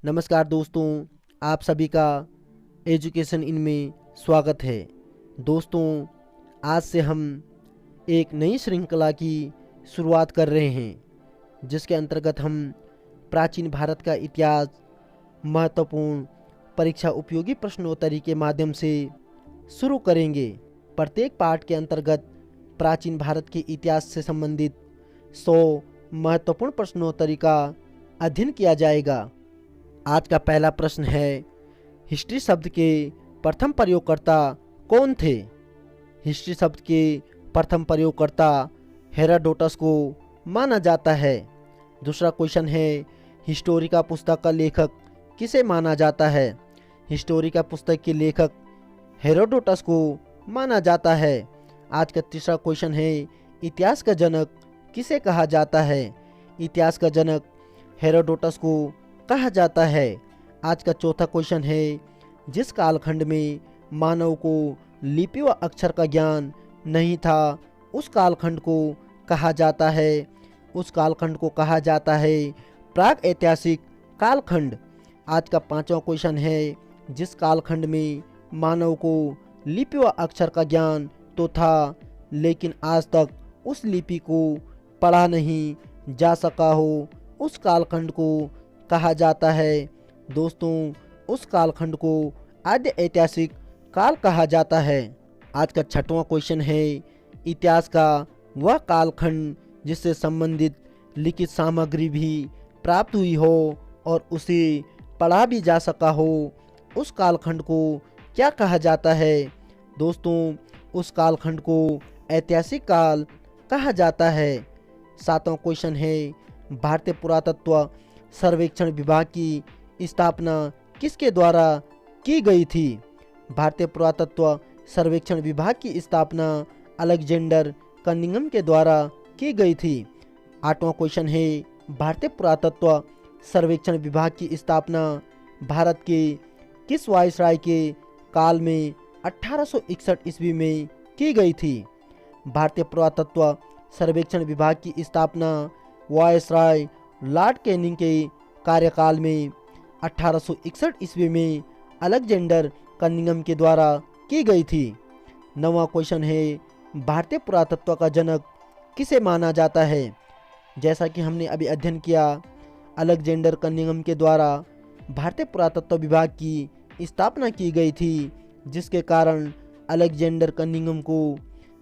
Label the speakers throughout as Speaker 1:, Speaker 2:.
Speaker 1: नमस्कार दोस्तों, आप सभी का एजुकेशन इन में स्वागत है। दोस्तों, आज से हम एक नई श्रृंखला की शुरुआत कर रहे हैं, जिसके अंतर्गत हम प्राचीन भारत का इतिहास, महत्वपूर्ण परीक्षा उपयोगी प्रश्नोत्तरी के माध्यम से शुरू करेंगे। प्रत्येक पाठ के अंतर्गत प्राचीन भारत के इतिहास से संबंधित 100 महत्वपूर्ण प्रश्नोत्तरी का अध्ययन किया जाएगा। आज का पहला प्रश्न है, हिस्ट्री शब्द के प्रथम प्रयोगकर्ता कौन थे? हिस्ट्री शब्द के प्रथम प्रयोगकर्ता हेरोडोटस को माना जाता है। दूसरा क्वेश्चन है, हिस्टोरिका पुस्तक का लेखक किसे माना जाता है? हिस्टोरिका पुस्तक के लेखक हेरोडोटस को माना जाता है। आज का तीसरा क्वेश्चन है, इतिहास का जनक किसे कहा जाता है? इतिहास का जनक हेरोडोटस को कहा जाता है। आज का चौथा क्वेश्चन है, जिस कालखंड में मानव को लिपि व अक्षर का ज्ञान नहीं था, उस कालखंड को कहा जाता है। उस कालखंड को कहा जाता है प्राग ऐतिहासिक कालखंड। आज का पांचवा क्वेश्चन है, जिस कालखंड में मानव को लिपि व अक्षर का ज्ञान तो था, लेकिन आज तक उस लिपि को पढ़ा नहीं जा सका हो, उस कालखंड को कहा जाता है। दोस्तों, उस कालखंड को आद्य ऐतिहासिक काल कहा जाता है। आज का छठवां क्वेश्चन है, इतिहास का वह कालखंड जिससे संबंधित लिखित सामग्री भी प्राप्त हुई हो और उसे पढ़ा भी जा सका हो, उस कालखंड को क्या कहा जाता है? दोस्तों, उस कालखंड को ऐतिहासिक काल कहा जाता है। सातवां क्वेश्चन है, भारतीय पुरातत्व सर्वेक्षण विभाग की स्थापना किसके द्वारा की गई थी? भारतीय पुरातत्व सर्वेक्षण विभाग की स्थापना अलेक्जेंडर कनिंघम के द्वारा की गई थी। आठवां क्वेश्चन है, भारतीय पुरातत्व सर्वेक्षण विभाग की स्थापना भारत के किस वायसराय के काल में 1861 ईस्वी में की गई थी? भारतीय पुरातत्व सर्वेक्षण विभाग की स्थापना वायसराय लॉर्ड कैनिंग के कार्यकाल में 1861 ईस्वी में अलेक्जेंडर कनिंघम के द्वारा की गई थी। नौवां क्वेश्चन है, भारतीय पुरातत्व का जनक किसे माना जाता है? जैसा कि हमने अभी अध्ययन किया, अलेक्जेंडर कनिंघम के द्वारा भारतीय पुरातत्व विभाग की स्थापना की गई थी, जिसके कारण अलेक्जेंडर कनिंघम को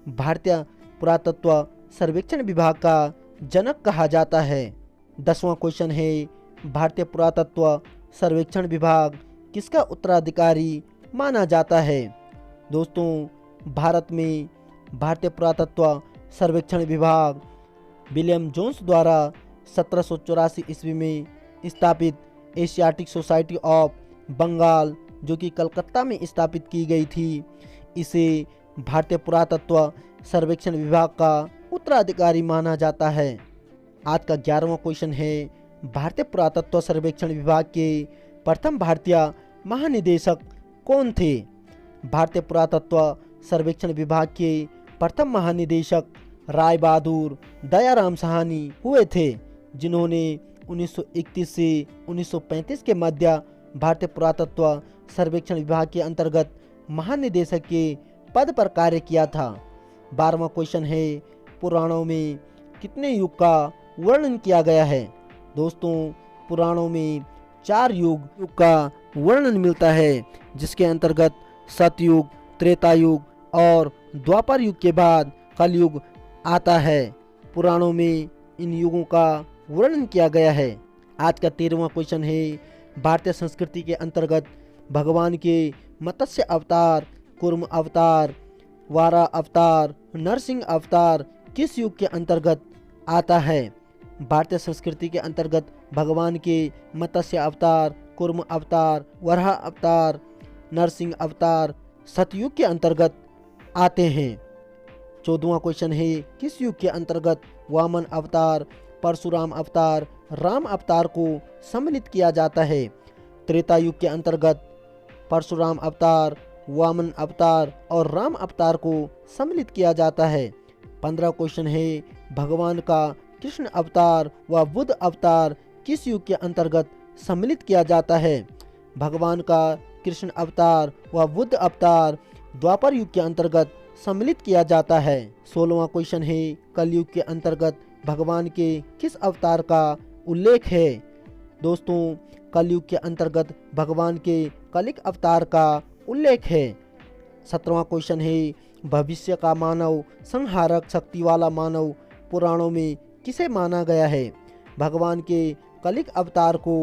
Speaker 1: भारतीय पुरातत्व सर्वेक्षण विभाग का जनक कहा जाता है। 10वां क्वेश्चन है, भारतीय पुरातत्व सर्वेक्षण विभाग किसका उत्तराधिकारी माना जाता है? दोस्तों, भारत में भारतीय पुरातत्व सर्वेक्षण विभाग विलियम जोन्स द्वारा 1784 ईस्वी में स्थापित एशियाटिक सोसाइटी ऑफ बंगाल, जो कि कलकत्ता में स्थापित की गई थी, इसे भारतीय पुरातत्व सर्वेक्षण विभाग का उत्तराधिकारी माना जाता है। आज का 11वां क्वेश्चन है, भारतीय पुरातत्व सर्वेक्षण विभाग के प्रथम भारतीय महानिदेशक कौन थे? भारतीय पुरातत्व सर्वेक्षण विभाग के प्रथम महानिदेशक राय बहादुर दयाराम साहनी हुए थे, जिन्होंने 1931 से 1935 के मध्य भारतीय पुरातत्व सर्वेक्षण विभाग के अंतर्गत महानिदेशक के पद पर कार्य किया था। 12वां क्वेश्चन है, पुराणों में कितने युग का वर्णन किया गया है? दोस्तों, पुराणों में 4 युग का वर्णन मिलता है, जिसके अंतर्गत सतयुग, त्रेता युग और द्वापर युग के बाद कलयुग आता है। पुराणों में इन युगों का वर्णन किया गया है। आज का 13वां क्वेश्चन है, भारतीय संस्कृति के अंतर्गत भगवान के मत्स्य अवतार, कूर्म अवतार, वारा अवतार, नरसिंह अवतार किस युग के अंतर्गत आता है? भारतीय संस्कृति के अंतर्गत भगवान के मत्स्य अवतार, कूर्म अवतार, वराह अवतार, नरसिंह अवतार सतयुग के अंतर्गत आते हैं। 14वां क्वेश्चन है, किस युग के अंतर्गत वामन अवतार, परशुराम अवतार, राम अवतार को सम्मिलित किया जाता है? त्रेता युग के अंतर्गत परशुराम अवतार, वामन अवतार और राम अवतार को सम्मिलित किया जाता है। 15 क्वेश्चन है, भगवान का कृष्ण अवतार व बुद्ध अवतार किस युग के अंतर्गत सम्मिलित किया जाता है। भगवान का कृष्ण अवतार व बुद्ध अवतार द्वापर युग के अंतर्गत सम्मिलित किया जाता है। 16वां क्वेश्चन है, कलयुग के अंतर्गत भगवान के किस अवतार का उल्लेख है? दोस्तों, कलयुग के अंतर्गत भगवान के कलिक अवतार का उल्लेख है। 17वां क्वेश्चन है, भविष्य का मानव संहारक शक्ति वाला मानव पुराणों में किसे माना गया है? भगवान के कलिक अवतार को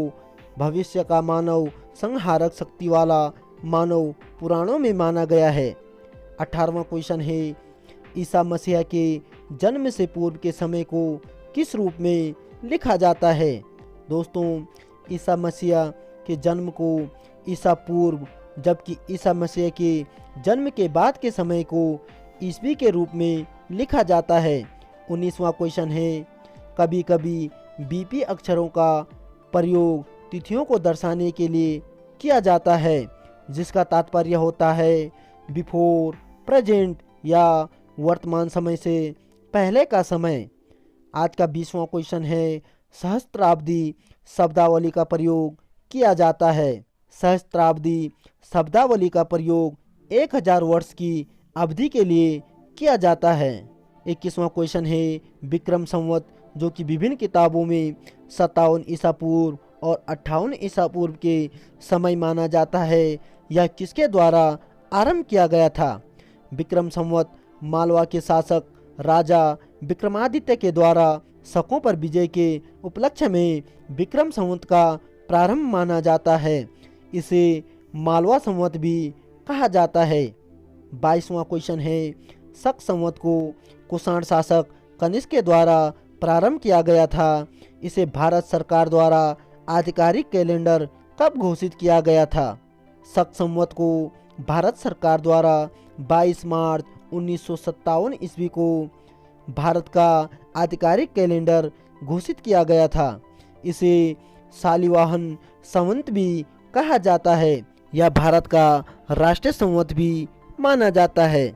Speaker 1: भविष्य का मानव संहारक शक्ति वाला मानव पुराणों में माना गया है। 18वां क्वेश्चन है, ईसा मसीह के जन्म से पूर्व के समय को किस रूप में लिखा जाता है? दोस्तों, ईसा मसीह के जन्म को ईसा पूर्व, जबकि ईसा मसीह के जन्म के बाद के समय को ईस्वी के रूप में लिखा जाता है। 19वां क्वेश्चन है, कभी कभी बीपी अक्षरों का प्रयोग तिथियों को दर्शाने के लिए किया जाता है, जिसका तात्पर्य होता है बिफोर, प्रेजेंट या वर्तमान समय से पहले का समय। आज का 20वां क्वेश्चन है, सहस्त्राब्दी शब्दावली का प्रयोग किया जाता है। सहस्त्राब्दी शब्दावली का प्रयोग 1000 वर्ष की अवधि के लिए किया जाता है। 21वां क्वेश्चन है, विक्रम संवत जो कि विभिन्न किताबों में 57 ईसा पूर्व और 58 ईसा पूर्व के समय माना जाता है, यह किसके द्वारा आरंभ किया गया था? विक्रम संवत मालवा के शासक राजा विक्रमादित्य के द्वारा शकों पर विजय के उपलक्ष्य में विक्रम संवत का प्रारंभ माना जाता है। इसे मालवा संवत भी कहा जाता है। 22वां क्वेश्चन है, शक संवत को कुषाण शासक कनिष्क के द्वारा प्रारंभ किया गया था। इसे भारत सरकार द्वारा आधिकारिक कैलेंडर कब घोषित किया गया था? शक संवत को भारत सरकार द्वारा 22 मार्च 1957 ईस्वी को भारत का आधिकारिक कैलेंडर घोषित किया गया था। इसे शालिवाहन संवत भी कहा जाता है। यह भारत का राष्ट्रीय संवत भी माना जाता है।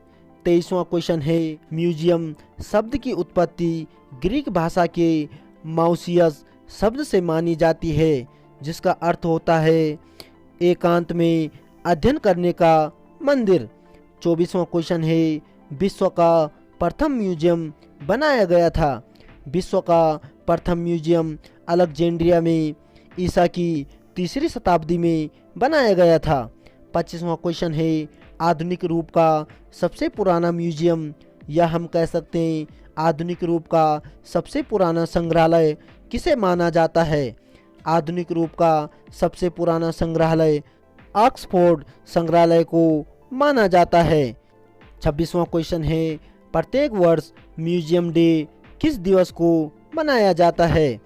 Speaker 1: 23वां क्वेश्चन है, म्यूजियम शब्द की उत्पत्ति ग्रीक भाषा के माउसियस शब्द से मानी जाती है, जिसका अर्थ होता है एकांत में अध्ययन करने का मंदिर। 24वां क्वेश्चन है, विश्व का प्रथम म्यूजियम बनाया गया था। विश्व का प्रथम म्यूजियम अलेक्जेंड्रिया में ईसा की 3री शताब्दी में बनाया गया था। 25वां क्वेश्चन है, आधुनिक रूप का सबसे पुराना म्यूजियम, या हम कह सकते हैं आधुनिक रूप का सबसे पुराना संग्रहालय किसे माना जाता है? आधुनिक रूप का सबसे पुराना संग्रहालय ऑक्सफोर्ड संग्रहालय को माना जाता है। 26वां क्वेश्चन है, प्रत्येक वर्ष म्यूजियम डे किस दिवस को मनाया जाता है?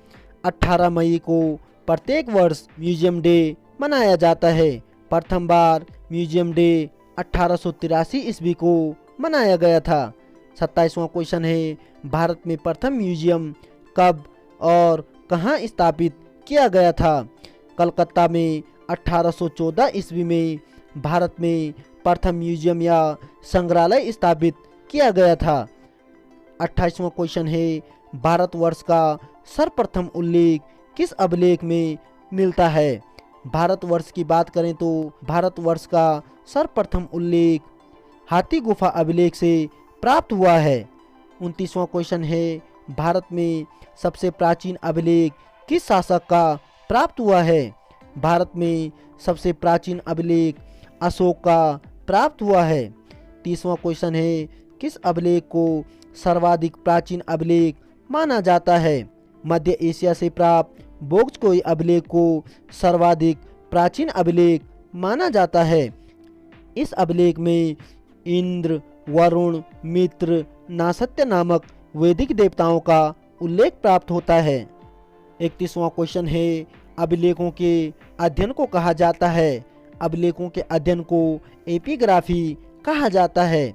Speaker 1: 18 मई को प्रत्येक वर्ष म्यूजियम डे मनाया जाता है। प्रथम बार म्यूजियम डे 1883 ईस्वी को मनाया गया था। 27वां क्वेश्चन है, भारत में प्रथम म्यूजियम कब और कहां स्थापित किया गया था? कलकत्ता में 1814 ईस्वी में भारत में प्रथम म्यूजियम या संग्रहालय स्थापित किया गया था। 28वां क्वेश्चन है, भारतवर्ष का सर्वप्रथम उल्लेख किस अभिलेख में मिलता है? भारतवर्ष की बात करें तो भारतवर्ष का सर्वप्रथम उल्लेख हाथी गुफा अभिलेख से प्राप्त हुआ है। 29वां क्वेश्चन है, भारत में सबसे प्राचीन अभिलेख किस शासक का प्राप्त हुआ है? भारत में सबसे प्राचीन अभिलेख अशोक का प्राप्त हुआ है। 30वां क्वेश्चन है, किस अभिलेख को सर्वाधिक प्राचीन अभिलेख माना जाता है? मध्य एशिया से प्राप्त बोक्सकोई अभिलेख को सर्वाधिक प्राचीन अभिलेख माना जाता है। इस अभिलेख में इंद्र, वरुण, मित्र, नासत्य नामक वैदिक देवताओं का उल्लेख प्राप्त होता है। 31वां क्वेश्चन है, अभिलेखों के अध्ययन को कहा जाता है? अभिलेखों के अध्ययन को एपिग्राफी कहा जाता है।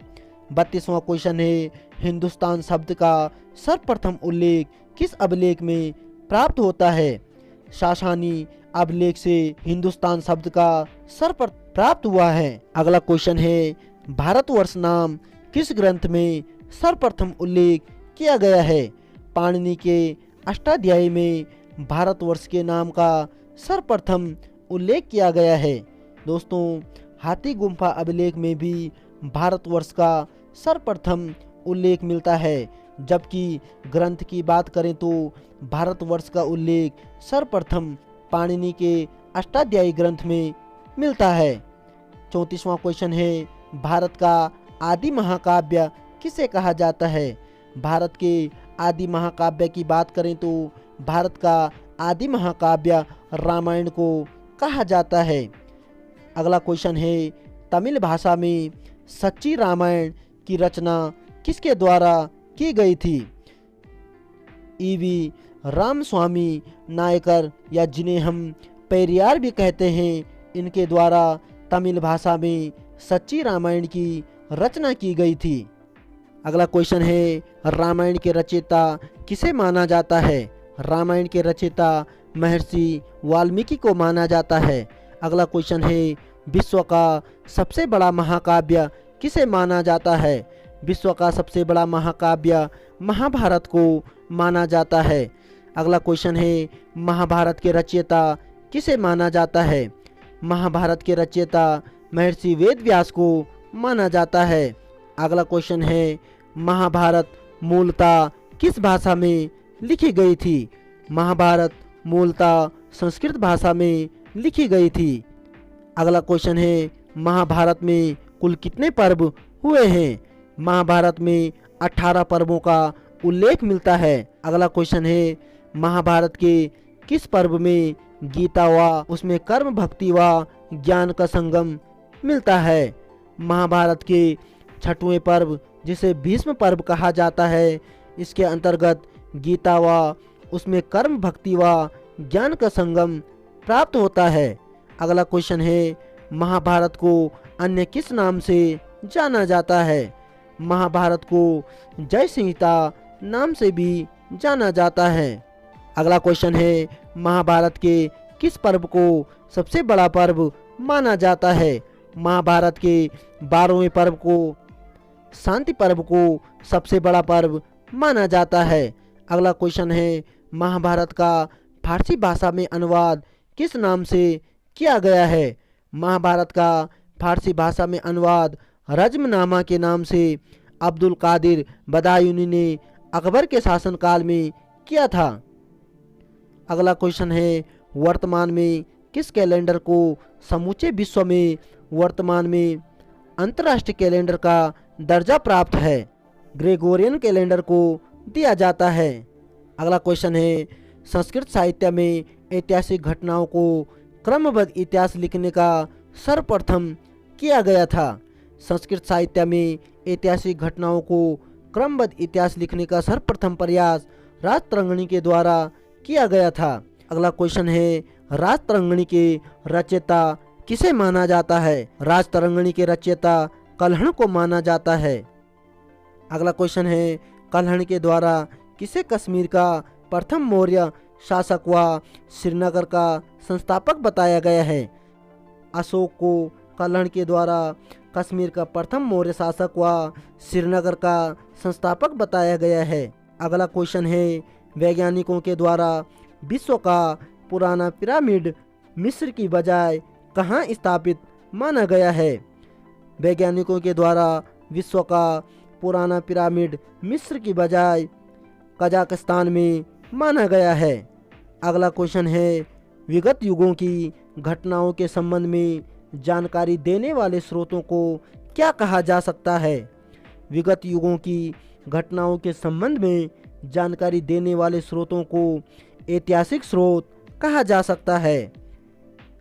Speaker 1: 32वां क्वेश्चन है, हिंदुस्तान शब्द का सर्वप्रथम उल्लेख किस अभिलेख में प्राप्त होता है? शासानी अभिलेख से हिंदुस्तान शब्द का सर्वप्रथम प्राप्त हुआ है। अगला क्वेश्चन है, भारतवर्ष नाम किस ग्रंथ में सर्वप्रथम उल्लेख किया गया है? पाणिनि के अष्टाध्यायी में भारतवर्ष के नाम का सर्वप्रथम उल्लेख किया गया है। दोस्तों, हाथी गुम्फा अभिलेख में भी भारतवर्ष का सर्वप्रथम उल्लेख मिलता है, जबकि ग्रंथ की बात करें तो भारतवर्ष का उल्लेख सर्वप्रथम पाणिनि के अष्टाध्यायी ग्रंथ में मिलता है। 34वां क्वेश्चन है, भारत का आदि महाकाव्य किसे कहा जाता है? भारत के आदि महाकाव्य की बात करें तो भारत का आदि महाकाव्य रामायण को कहा जाता है। अगला क्वेश्चन है, तमिल भाषा में सच्ची रामायण की रचना किसके द्वारा की गई थी? ईवी रामस्वामी नायकर, या जिन्हें हम पेरियार भी कहते हैं, इनके द्वारा तमिल भाषा में सच्ची रामायण की रचना की गई थी। अगला क्वेश्चन है, रामायण के रचयिता किसे माना जाता है? रामायण के रचयिता महर्षि वाल्मीकि को माना जाता है। अगला क्वेश्चन है, विश्व का सबसे बड़ा महाकाव्य किसे माना जाता है? विश्व का सबसे बड़ा महाकाव्य महाभारत को माना जाता है। अगला क्वेश्चन है, महाभारत के रचयिता किसे माना जाता है? महाभारत के रचयिता महर्षि वेदव्यास को माना जाता है। अगला क्वेश्चन है, महाभारत मूलतः किस भाषा में लिखी गई थी? महाभारत मूलतः संस्कृत भाषा में लिखी गई थी। अगला क्वेश्चन है, महाभारत में कुल कितने पर्व हुए हैं? महाभारत में 18 पर्वों का उल्लेख मिलता है। अगला क्वेश्चन है, महाभारत के किस पर्व में गीता व उसमें कर्म भक्ति व ज्ञान का संगम मिलता है? महाभारत के 6वें पर्व, जिसे भीष्म पर्व कहा जाता है, इसके अंतर्गत गीता व उसमें कर्म भक्ति व ज्ञान का संगम प्राप्त होता है। अगला क्वेश्चन है, महाभारत को अन्य किस नाम से जाना जाता है? महाभारत को जय संहिता नाम से भी जाना जाता है। अगला क्वेश्चन है, महाभारत के किस पर्व को सबसे बड़ा पर्व माना जाता है? महाभारत के 12वें पर्व को, शांति पर्व को सबसे बड़ा पर्व माना जाता है। अगला क्वेश्चन है, महाभारत का फारसी भाषा में अनुवाद किस नाम से किया गया है? महाभारत का फारसी भाषा में अनुवाद रज्मनामा के नाम से अब्दुल कादिर बदायूनी ने अकबर के शासनकाल में किया था। अगला क्वेश्चन है, वर्तमान में किस कैलेंडर को समूचे विश्व में वर्तमान में अंतर्राष्ट्रीय कैलेंडर का दर्जा प्राप्त है? ग्रेगोरियन कैलेंडर को दिया जाता है। अगला क्वेश्चन है, संस्कृत साहित्य में ऐतिहासिक घटनाओं को क्रमबद्ध इतिहास लिखने का सर्वप्रथम किया गया था। संस्कृत साहित्य में ऐतिहासिक घटनाओं को क्रमबद्ध इतिहास लिखने का सर्वप्रथम प्रयास राजतरंगिणी के द्वारा किया गया था। अगला क्वेश्चन है, राजतरंगिणी के रचयिता किसे माना जाता है? राजतरंगिणी के रचयिता कल्हण को माना जाता है। अगला क्वेश्चन है, कल्हण के द्वारा किसे कश्मीर का प्रथम मौर्य शासक व श्रीनगर का संस्थापक बताया गया है? अशोक को कल्हण के द्वारा कश्मीर का प्रथम मौर्य शासक व श्रीनगर का संस्थापक बताया गया है। अगला क्वेश्चन है, वैज्ञानिकों के द्वारा विश्व का पुराना पिरामिड मिस्र की बजाय कहाँ स्थापित माना गया है? वैज्ञानिकों के द्वारा विश्व का पुराना पिरामिड मिस्र की बजाय कजाकिस्तान में माना गया है। अगला क्वेश्चन है, विगत युगों की घटनाओं के संबंध में जानकारी देने वाले स्रोतों को क्या कहा जा सकता है? विगत युगों की घटनाओं के संबंध में जानकारी देने वाले स्रोतों को ऐतिहासिक स्रोत कहा जा सकता है।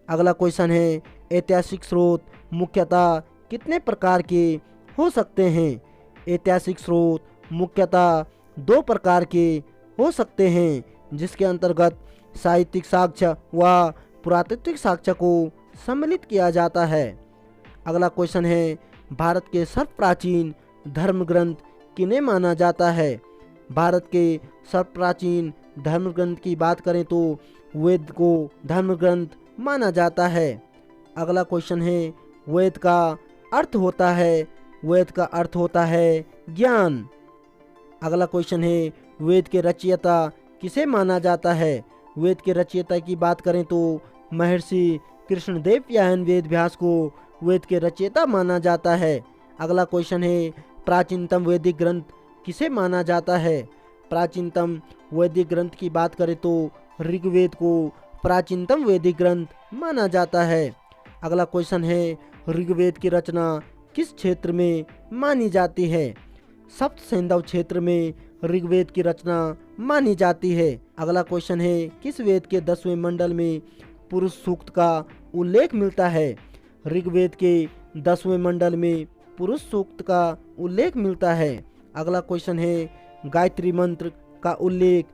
Speaker 1: अगला क्वेश्चन है, ऐतिहासिक स्रोत मुख्यतः कितने प्रकार के हो सकते हैं? ऐतिहासिक स्रोत मुख्यतः 2 प्रकार के हो सकते हैं, जिसके अंतर्गत साहित्यिक साक्ष्य व पुरातात्विक साक्ष्य को सम्मिलित किया जाता है। अगला क्वेश्चन है, भारत के सर्वप्राचीन धर्म ग्रंथ किन्हें माना जाता है? भारत के सर्वप्राचीन धर्म ग्रंथ की बात करें तो वेद को धर्म ग्रंथ माना जाता है। अगला क्वेश्चन है, वेद का अर्थ होता है, वेद का अर्थ होता है ज्ञान। अगला क्वेश्चन है, वेद के रचयिता किसे माना जाता है? वेद के रचयिता की बात करें तो महर्षि कृष्णदेवरायन वेद व्यास को वेद के रचयिता माना जाता है। अगला क्वेश्चन है, प्राचीनतम वैदिक ग्रंथ किसे माना जाता है? प्राचीनतम वैदिक ग्रंथ की बात करें तो ऋग्वेद को प्राचीनतम वैदिक ग्रंथ माना जाता है। अगला क्वेश्चन है, ऋग्वेद की रचना किस क्षेत्र में मानी जाती है? सप्त सैंधव क्षेत्र में ऋग्वेद की रचना मानी जाती है। अगला क्वेश्चन है, किस वेद के 10वें मंडल में पुरुष सूक्त का उल्लेख मिलता है? ऋग्वेद के 10वें मंडल में पुरुष सूक्त का उल्लेख मिलता है। अगला क्वेश्चन है, गायत्री मंत्र का उल्लेख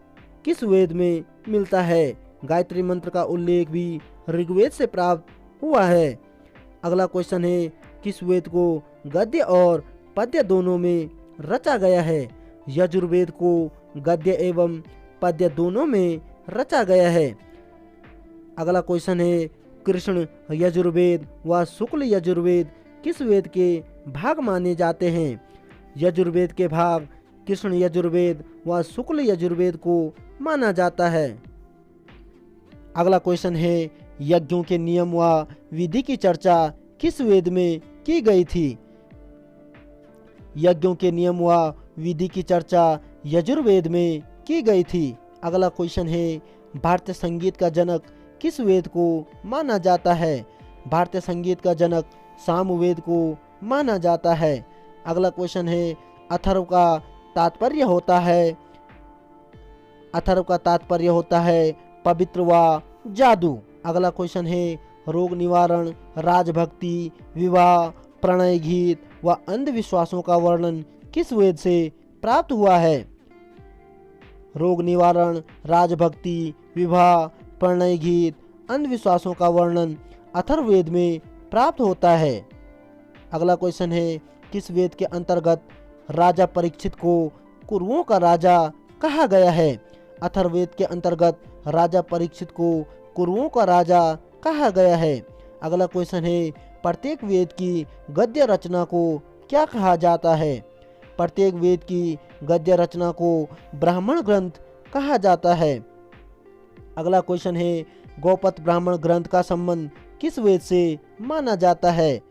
Speaker 1: किस वेद में मिलता है? गायत्री मंत्र का उल्लेख भी ऋग्वेद से प्राप्त हुआ है। अगला क्वेश्चन है, किस वेद को गद्य और पद्य दोनों में रचा गया है? यजुर्वेद को गद्य एवं पद्य दोनों में रचा गया है। अगला क्वेश्चन है, कृष्ण यजुर्वेद व शुक्ल यजुर्वेद किस वेद के भाग माने जाते हैं? यजुर्वेद के भाग कृष्ण यजुर्वेद व शुक्ल यजुर्वेद को माना जाता है। अगला क्वेश्चन है, यज्ञों के नियम व विधि की चर्चा किस वेद में की गई थी? यज्ञों के नियम व विधि की चर्चा यजुर्वेद में की गई थी। अगला क्वेश्चन है, भारतीय संगीत का जनक किस वेद को माना जाता है? भारतीय संगीत का जनक सामवेद को माना जाता है। अगला क्वेश्चन है, अथर्व का तात्पर्य होता है पवित्र व जादू। अगला क्वेश्चन है, रोग निवारण, राजभक्ति, विवाह, प्रणय गीत व अंधविश्वासों का वर्णन किस वेद से प्राप्त हुआ है? रोग निवारण, राजभक्ति, विवाह, प्रणय गीत, अंधविश्वासों का वर्णन अथर्ववेद में प्राप्त होता है। अगला क्वेश्चन है, किस वेद के अंतर्गत राजा परीक्षित को कुरुओं का राजा कहा गया है? अथर्ववेद के अंतर्गत राजा परीक्षित को कुरुओं का राजा कहा गया है। अगला क्वेश्चन है, प्रत्येक वेद की गद्य रचना को क्या कहा जाता है? प्रत्येक वेद की गद्य रचना को ब्राह्मण ग्रंथ कहा जाता है। अगला क्वेश्चन है, गौपद ब्राह्मण ग्रंथ का संबंध किस वेद से माना जाता है?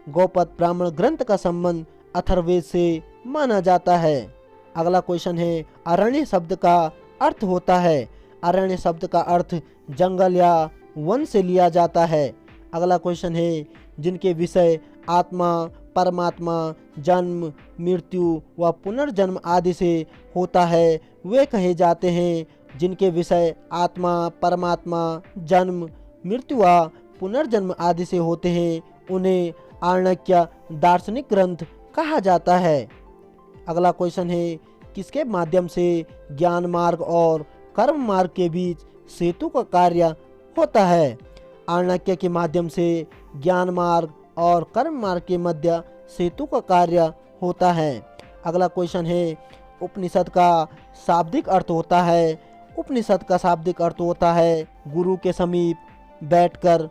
Speaker 1: गौपद ब्राह्मण ग्रंथ का संबंध अथर्ववेद से माना जाता है। अगला क्वेश्चन है, अरण्य शब्द का अर्थ होता है। अरण्य शब्द का अर्थ जंगल या वन से लिया जाता है। अगला क्वेश्चन है, जिनके विषय आत्मा, परमात्मा, जन्म, मृत्यु व पुनर्जन्म आदि से होता है वे कहे जाते हैं। जिनके विषय आत्मा, परमात्मा, जन्म, मृत्यु व पुनर्जन्म आदि से होते हैं उन्हें आर्णक्य दार्शनिक ग्रंथ कहा जाता है। अगला क्वेश्चन है, किसके माध्यम से ज्ञान मार्ग और कर्म मार्ग के बीच सेतु का कार्य होता है? आर्णक्य के माध्यम से ज्ञान मार्ग और कर्म मार्ग के मध्य सेतु का कार्य होता है। अगला क्वेश्चन है, उपनिषद का शाब्दिक अर्थ होता है। उपनिषद का शाब्दिक अर्थ होता है गुरु के समीप बैठकर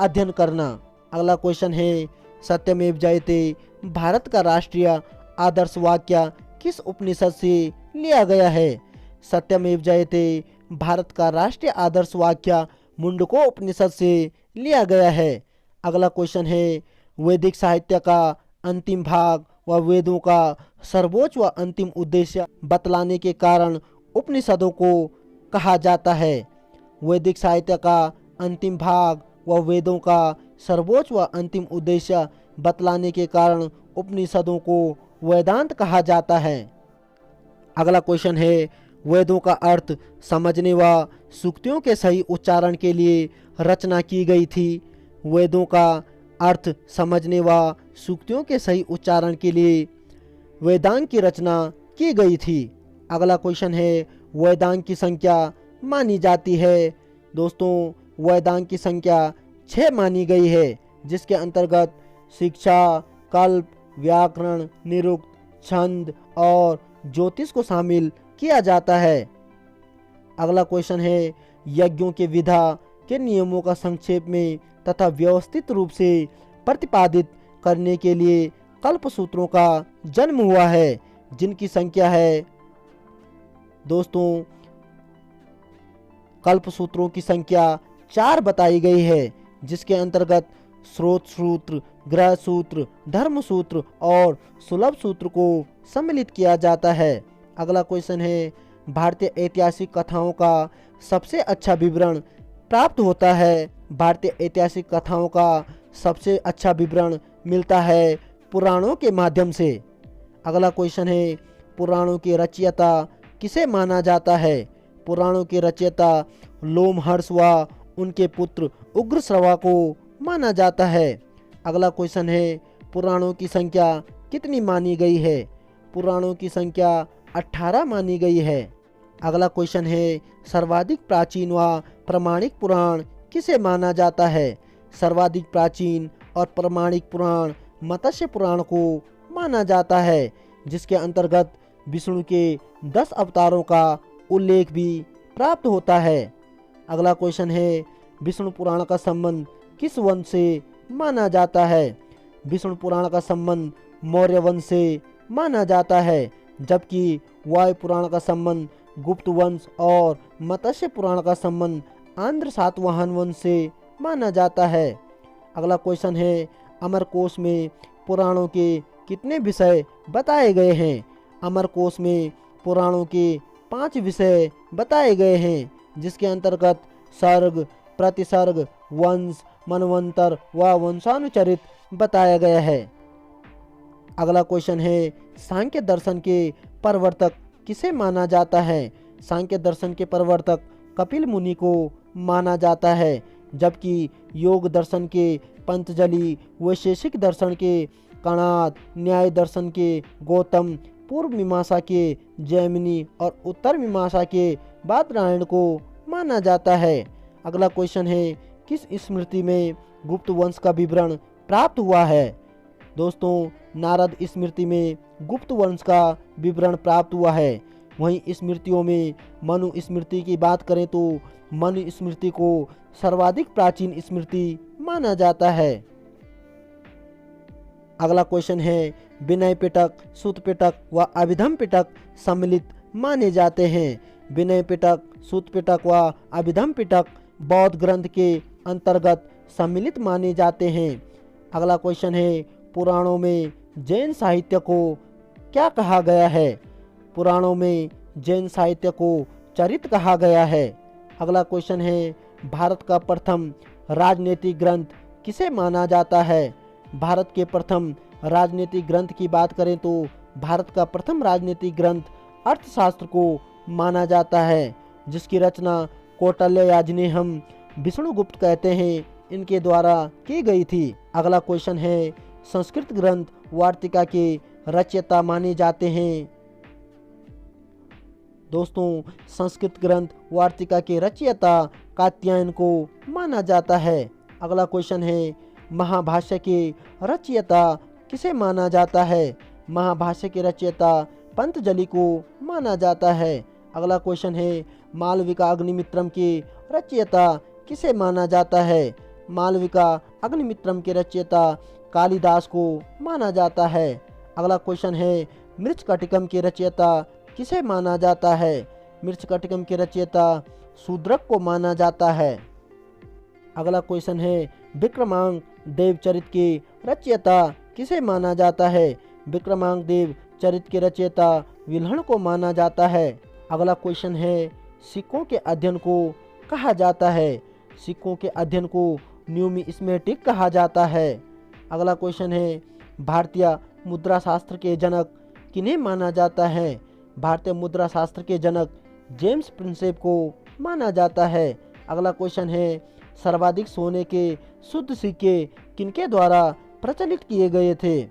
Speaker 1: अध्ययन करना। अगला क्वेश्चन है, सत्यमेव जयते भारत का राष्ट्रीय आदर्श वाक्य किस उपनिषद से लिया गया है? सत्यमेव जयते भारत का राष्ट्रीय आदर्श वाक्य मुंडको उपनिषद से लिया गया है। अगला क्वेश्चन है, वैदिक साहित्य का अंतिम भाग व वेदों का सर्वोच्च व अंतिम उद्देश्य बतलाने के कारण उपनिषदों को कहा जाता है। वैदिक साहित्य का अंतिम भाग व वेदों का सर्वोच्च व अंतिम उद्देश्य बतलाने के कारण उपनिषदों को वेदांत कहा जाता है। अगला क्वेश्चन है, वेदों का अर्थ समझने व सूक्तियों के सही उच्चारण के लिए रचना की गई थी। वेदों का अर्थ समझने व सूक्तियों के सही उच्चारण के लिए वेदांग की रचना की गई थी। अगला क्वेश्चन है, वेदांग की संख्या मानी जाती है। दोस्तों, वेदांग की संख्या 6 मानी गई है, जिसके अंतर्गत शिक्षा, कल्प, व्याकरण, निरुक्त, छंद और ज्योतिष को शामिल किया जाता है। अगला क्वेश्चन है, यज्ञों के विधा के नियमों का संक्षेप में तथा व्यवस्थित रूप से प्रतिपादित करने के लिए कल्प सूत्रों का जन्म हुआ है, जिनकी संख्या है दोस्तों कल्प सूत्रों की संख्या 4 बताई गई है, जिसके अंतर्गत स्रोत सूत्र, ग्रह सूत्र, धर्म सूत्र और सुलभ सूत्र को सम्मिलित किया जाता है। अगला क्वेश्चन है, भारतीय ऐतिहासिक कथाओं का सबसे अच्छा विवरण प्राप्त होता है। भारतीय ऐतिहासिक कथाओं का सबसे अच्छा विवरण मिलता है पुराणों के माध्यम से। अगला क्वेश्चन है, पुराणों के रचयिता किसे माना जाता है। पुराणों के रचयिता लोमहर्ष व उनके पुत्र उग्रश्रवा को माना जाता है। अगला क्वेश्चन है, पुराणों की संख्या कितनी मानी गई है। पुराणों की संख्या 18 मानी गई है। अगला क्वेश्चन है, सर्वाधिक प्राचीन व प्रमाणिक पुराण किसे माना जाता है। सर्वाधिक प्राचीन और प्रमाणिक पुराण मत्स्य पुराण को माना जाता है, जिसके अंतर्गत विष्णु के 10 अवतारों का उल्लेख भी प्राप्त होता है। अगला क्वेश्चन है, विष्णु पुराण का संबंध किस वंश से माना जाता है। विष्णु पुराण का संबंध मौर्य वंश से माना जाता है, जबकि वायु पुराण का संबंध गुप्त वंश और मत्स्य पुराण का संबंध आंध्र सातवाहन वंश से माना जाता है। अगला क्वेश्चन है, अमरकोश में पुराणों के कितने विषय बताए गए हैं। अमरकोश में पुराणों के 5 विषय बताए गए हैं, जिसके अंतर्गत सर्ग, प्रतिसर्ग, वंश, मनवंतर व वंशानुचरित बताया गया है। अगला क्वेश्चन है, सांख्य दर्शन के प्रवर्तक किसे माना जाता है। सांख्य दर्शन के प्रवर्तक कपिल मुनि को माना जाता है, जबकि योग दर्शन के पंतजलि, वैशेषिक दर्शन के कणाद, न्याय दर्शन के गौतम, पूर्व मीमांसा के जैमिनी और उत्तर मीमांसा के बादरायण को माना जाता है। अगला क्वेश्चन है, किस स्मृति में गुप्त वंश का विवरण प्राप्त हुआ है। दोस्तों, नारद स्मृति में गुप्त वंश का विवरण प्राप्त हुआ है। वहीं स्मृतियों में मनु स्मृति की बात करें तो मनु स्मृति को सर्वाधिक प्राचीन स्मृति माना जाता है। अगला क्वेश्चन है, विनय पिटक, सूत पिटक व अभिधम पिटक सम्मिलित माने जाते हैं। विनय पिटक, सूत पिटक व अभिधम पिटक बौद्ध ग्रंथ के अंतर्गत सम्मिलित माने जाते हैं। अगला क्वेश्चन है, पुराणों में जैन साहित्य को क्या कहा गया है। पुराणों में जैन साहित्य को चरित कहा गया है। अगला क्वेश्चन है, भारत का प्रथम राजनीतिक ग्रंथ किसे माना जाता है। भारत के प्रथम राजनीतिक ग्रंथ की बात करें तो भारत का प्रथम राजनीतिक ग्रंथ अर्थशास्त्र को माना जाता है, जिसकी रचना कौटिल्य याजनेहम, विष्णुगुप्त कहते हैं, इनके द्वारा की गई थी। अगला क्वेश्चन है, संस्कृत ग्रंथ वार्तिका के रचयिता माने जाते हैं। दोस्तों, संस्कृत ग्रंथ वार्तिका के रचयिता कात्यायन को माना जाता है। अगला क्वेश्चन है, महाभाष्य के रचयिता किसे माना जाता है। महाभाष्य के रचयिता पंतजलि को माना जाता है। अगला क्वेश्चन है, मालविका अग्निमित्रम के रचयिता किसे माना जाता है। मालविका अग्निमित्रम के रचयिता कालिदास को माना जाता है। अगला क्वेश्चन है, मृच्छकटिकम के रचयिता किसे माना जाता है। मृच्छकटिकम के रचयिता शूद्रक को माना जाता है। अगला क्वेश्चन है, विक्रमांक देवचरित के रचयिता किसे माना जाता है। विक्रमांक देव चरित के रचयिता विल्हण को माना जाता है। अगला क्वेश्चन है, सिक्कों के अध्ययन को कहा जाता है। सिक्कों के अध्ययन को न्यूमिस्मेटिक कहा जाता है। अगला क्वेश्चन है, भारतीय मुद्रा शास्त्र के जनक किन्हें माना जाता है। भारतीय मुद्रा शास्त्र के जनक जेम्स प्रिंसेप को माना जाता है। अगला क्वेश्चन है, सर्वाधिक सोने के शुद्ध सिक्के किनके द्वारा प्रचलित किए गए थे।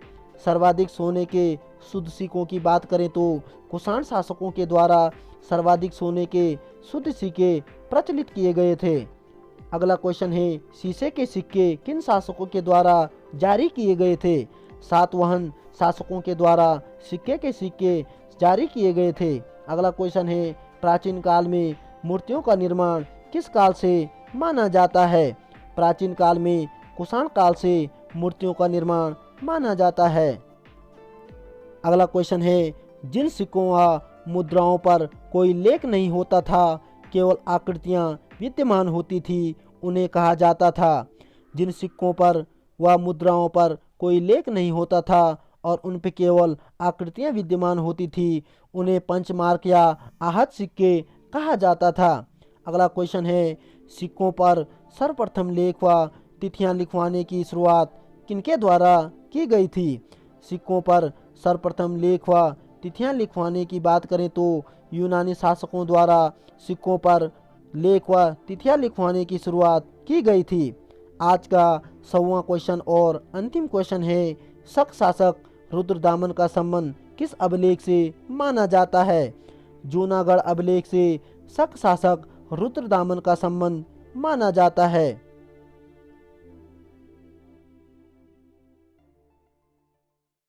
Speaker 1: सर्वाधिक सोने के शुद्ध सिक्कों की बात करें तो कुषाण शासकों के द्वारा सर्वाधिक सोने के शुद्ध सिक्के प्रचलित किए गए थे। अगला क्वेश्चन है, शीशे के सिक्के किन शासकों के द्वारा जारी किए गए थे। सातवाहन शासकों के द्वारा सिक्के के सिक्के जारी किए गए थे। अगला क्वेश्चन है, प्राचीन काल में मूर्तियों का निर्माण किस काल से माना जाता है। प्राचीन काल में कुषाण काल से मूर्तियों का निर्माण माना जाता है। अगला क्वेश्चन है, जिन सिक्कों व मुद्राओं पर कोई लेख नहीं होता था, केवल आकृतियां विद्यमान होती थी उन्हें कहा जाता था। जिन सिक्कों पर व मुद्राओं पर कोई लेख नहीं होता था और उन पर केवल आकृतियां विद्यमान होती थी उन्हें पंचमार्क या आहत सिक्के कहा जाता था। अगला क्वेश्चन है, सिक्कों पर सर्वप्रथम लेख व तिथियां लिखवाने की शुरुआत किनके द्वारा की गई थी? सिक्कों पर सर्वप्रथम लेख व तिथियां लिखवाने की बात करें तो यूनानी शासकों द्वारा सिक्कों पर लेख व तिथियां लिखवाने की शुरुआत की गई थी। आज का 100वां क्वेश्चन और अंतिम क्वेश्चन है, शक शासक रुद्रदामन का संबंध किस अभिलेख से माना जाता है? जूनागढ़ अभिलेख से शक शासक रुद्रदामन का संबंध माना जाता है।